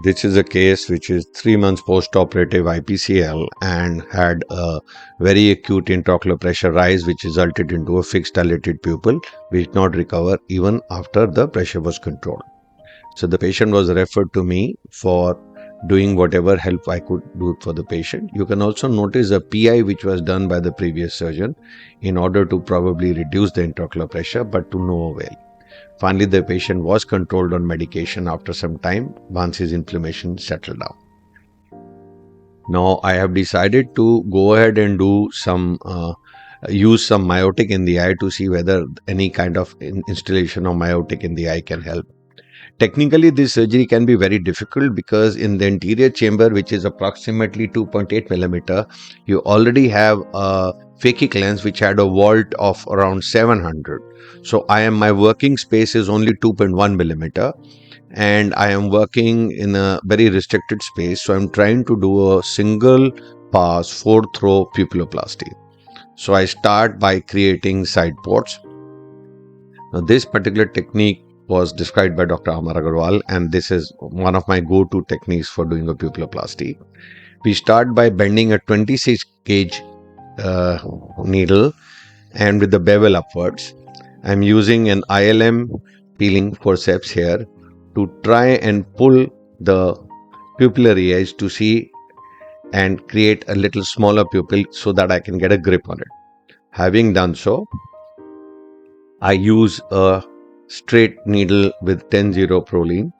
This is a case which is 3 months post-operative IPCL and had a very acute intraocular pressure rise, which resulted into a fixed dilated pupil, which did not recover even after the pressure was controlled. So the patient was referred to me for doing whatever help I could do for the patient. You can also notice a PI which was done by the previous surgeon in order to probably reduce the intraocular pressure, but to no avail. Finally, the patient was controlled on medication after some time once his inflammation settled down. Now, I have decided to go ahead and do use some myotic in the eye to see whether any kind of installation of myotic in the eye can help. Technically, this surgery can be very difficult because in the anterior chamber, which is approximately 2.8 millimeter, you already have a phakic lens which had a vault of around 700. So my working space is only 2.1 millimeter and I am working in a very restricted space. So I'm trying to do a single pass 4th row pupilloplasty. So I start by creating side ports. Now this particular technique was described by Dr. Amar Agarwal, and this is one of my go-to techniques for doing a pupilloplasty. We start by bending a 26 gauge needle and with the bevel upwards. I'm using an ILM peeling forceps here to try and pull the pupillary edge to see and create a little smaller pupil so that I can get a grip on it. Having done so, I use a straight needle with 10-0 proline,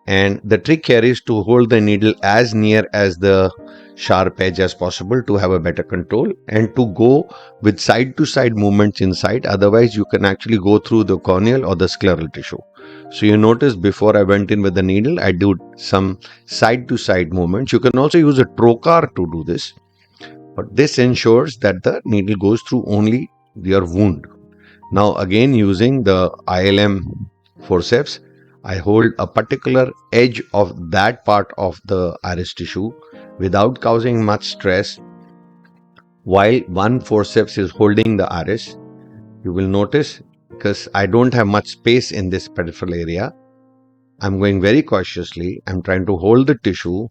and the trick here is to hold the needle as near as the sharp edge as possible to have a better control and to go with side to side movements inside. Otherwise you can actually go through the corneal or the scleral tissue. So you notice before I went in with the needle, I did some side to side movements. You can also use a trocar to do this, but this ensures that the needle goes through only your wound. Now again, using the ILM forceps, I hold a particular edge of that part of the iris tissue without causing much stress. While one forceps is holding the iris, you will notice, because I don't have much space in this peripheral area, I'm going very cautiously. I'm trying to hold the tissue,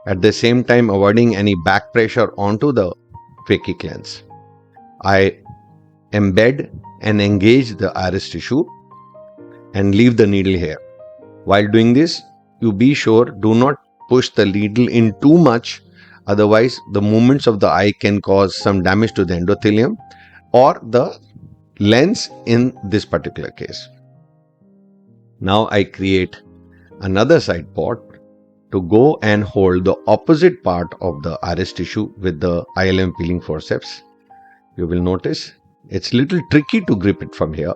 at the same time avoiding any back pressure onto the phakic lens. I embed and engage the iris tissue and leave the needle here. While doing this, you be sure do not push the needle in too much, otherwise the movements of the eye can cause some damage to the endothelium or the lens in this particular case. Now I create another side port to go and hold the opposite part of the iris tissue with the ILM peeling forceps. You will notice it's a little tricky to grip it from here.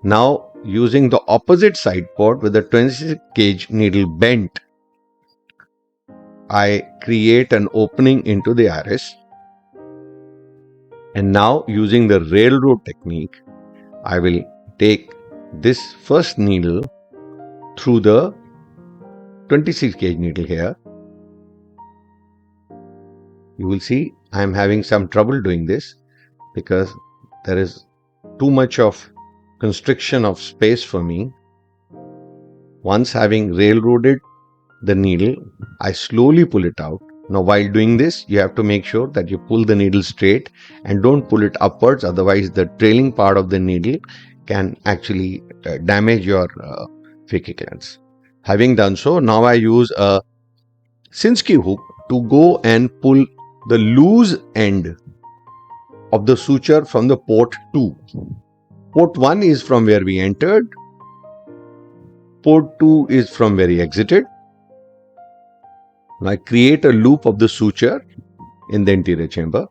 Now, using the opposite side port with the 26 gauge needle bent, I create an opening into the iris. And now, using the railroad technique, I will take this first needle through the 26 gauge needle here. You will see I am having some trouble doing this because there is too much of constriction of space for me. Once having railroaded the needle, I slowly pull it out. Now while doing this, you have to make sure that you pull the needle straight and don't pull it upwards, otherwise the trailing part of the needle can actually damage your phakic lens. Having done so, now I use a Sinskey hook to go and pull the loose end of the suture from the port 2. Port 1 is from where we entered. Port 2 is from where we exited. Now I create a loop of the suture in the anterior chamber.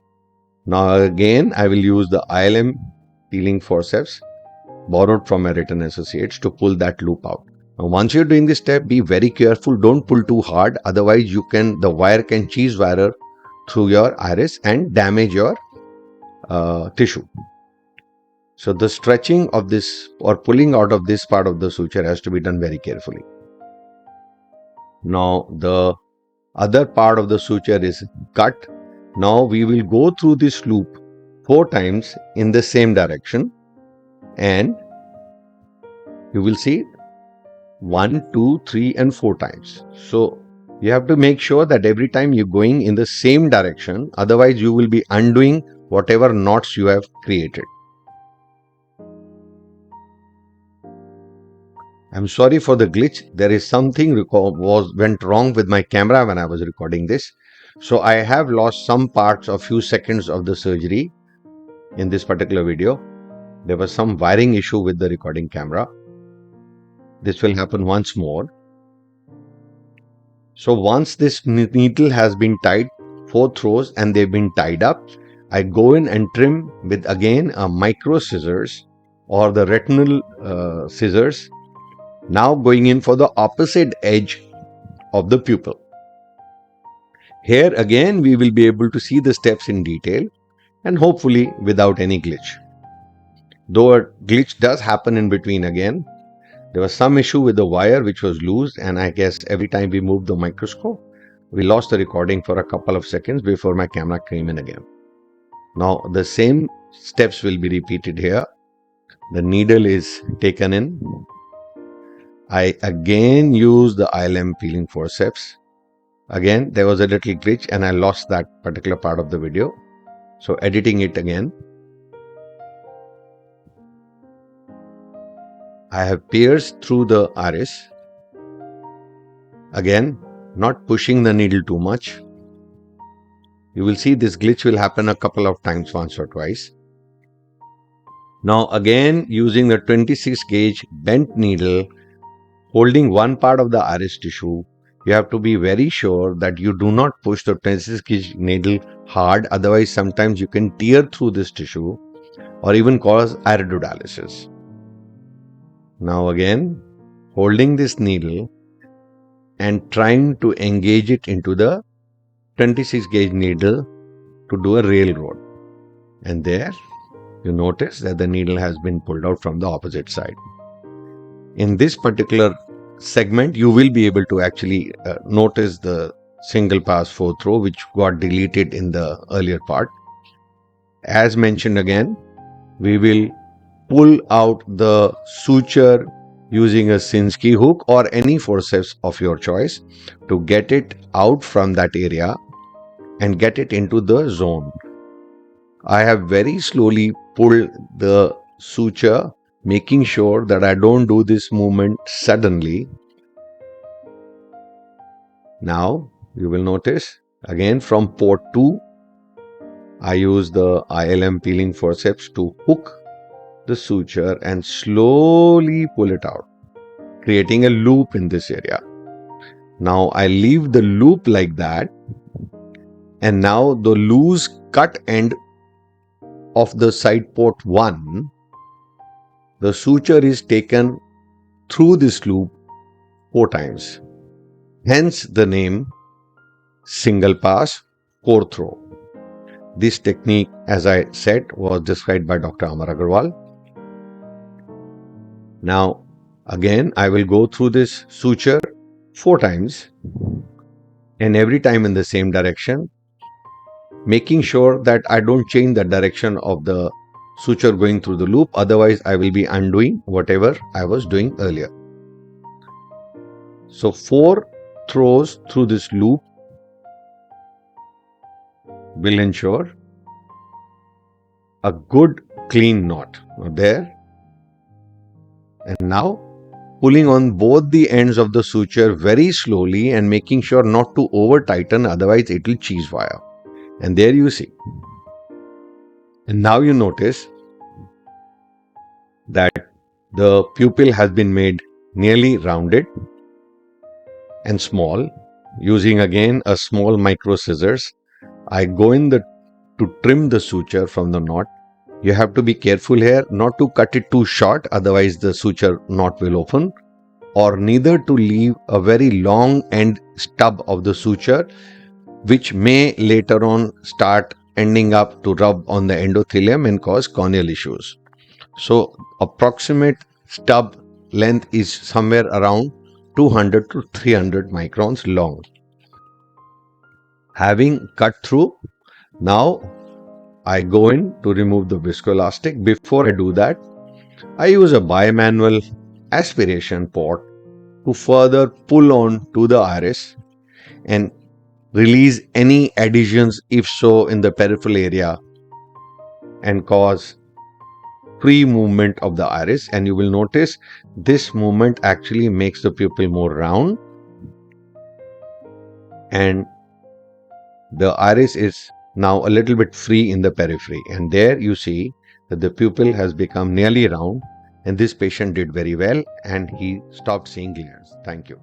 Now again, I will use the ILM peeling forceps borrowed from my retina associates to pull that loop out. Now once you're doing this step, be very careful. Don't pull too hard. Otherwise, the wire can cheese wire through your iris and damage your tissue. So the stretching of this or pulling out of this part of the suture has to be done very carefully. Now the other part of the suture is cut. Now we will go through this loop 4 times in the same direction, and you will see 1, 2, 3, and 4 times. So you have to make sure that every time you're going in the same direction, otherwise you will be undoing whatever knots you have created. I'm sorry for the glitch. There is something went wrong with my camera when I was recording this. So I have lost some parts of few seconds of the surgery in this particular video. There was some wiring issue with the recording camera. This will happen once more. So once this needle has been tied 4 throws and they've been tied up, I go in and trim with again a micro scissors or the retinal scissors. Now going in for the opposite edge of the pupil. Here again we will be able to see the steps in detail and hopefully without any glitch. Though a glitch does happen in between again, there was some issue with the wire which was loose, and I guess every time we moved the microscope, we lost the recording for a couple of seconds before my camera came in again. Now the same steps will be repeated here. The needle is taken in. I again use the ILM peeling forceps. Again, there was a little glitch and I lost that particular part of the video. So editing it again. I have pierced through the iris. Again, not pushing the needle too much. You will see this glitch will happen a couple of times, once or twice. Now again, using the 26 gauge bent needle, holding one part of the iris tissue, you have to be very sure that you do not push the 26 gauge needle hard, otherwise sometimes you can tear through this tissue or even cause iridodialysis. Now again, holding this needle and trying to engage it into the 26 gauge needle to do a railroad. And there you notice that the needle has been pulled out from the opposite side. In this particular segment, you will be able to actually notice the single pass 4 throw which got deleted in the earlier part. As mentioned again, we will pull out the suture using a Sinskey hook or any forceps of your choice to get it out from that area and get it into the zone. I have very slowly pulled the suture, making sure that I don't do this movement suddenly. Now you will notice again from port 2, I use the ILM peeling forceps to hook the suture and slowly pull it out, creating a loop in this area. Now I leave the loop like that, and now the loose cut end of the side port 1, the suture is taken through this loop 4 times. Hence the name single pass core throw. This technique, as I said, was described by Dr. Amar Agarwal. Now again I will go through this suture 4 times and every time in the same direction, making sure that I don't change the direction of the suture going through the loop, otherwise I will be undoing whatever I was doing earlier. So 4 throws through this loop will ensure a good clean knot. There. And now pulling on both the ends of the suture very slowly and making sure not to over tighten, otherwise it will cheese wire. And there you see. And now you notice that the pupil has been made nearly rounded and small. Using again a small micro scissors, I go in to trim the suture from the knot. You have to be careful here not to cut it too short, otherwise the suture knot will open, or neither to leave a very long end stub of the suture which may later on start ending up to rub on the endothelium and cause corneal issues. So approximate stub length is somewhere around 200 to 300 microns long. Having cut through, now I go in to remove the viscoelastic. Before I do that, I use a bimanual aspiration pot to further pull on to the iris and release any adhesions, if so, in the peripheral area, and cause free movement of the iris. And you will notice this movement actually makes the pupil more round, and the iris is now a little bit free in the periphery. And there you see that the pupil has become nearly round, and this patient did very well and he stopped seeing glares. Thank you.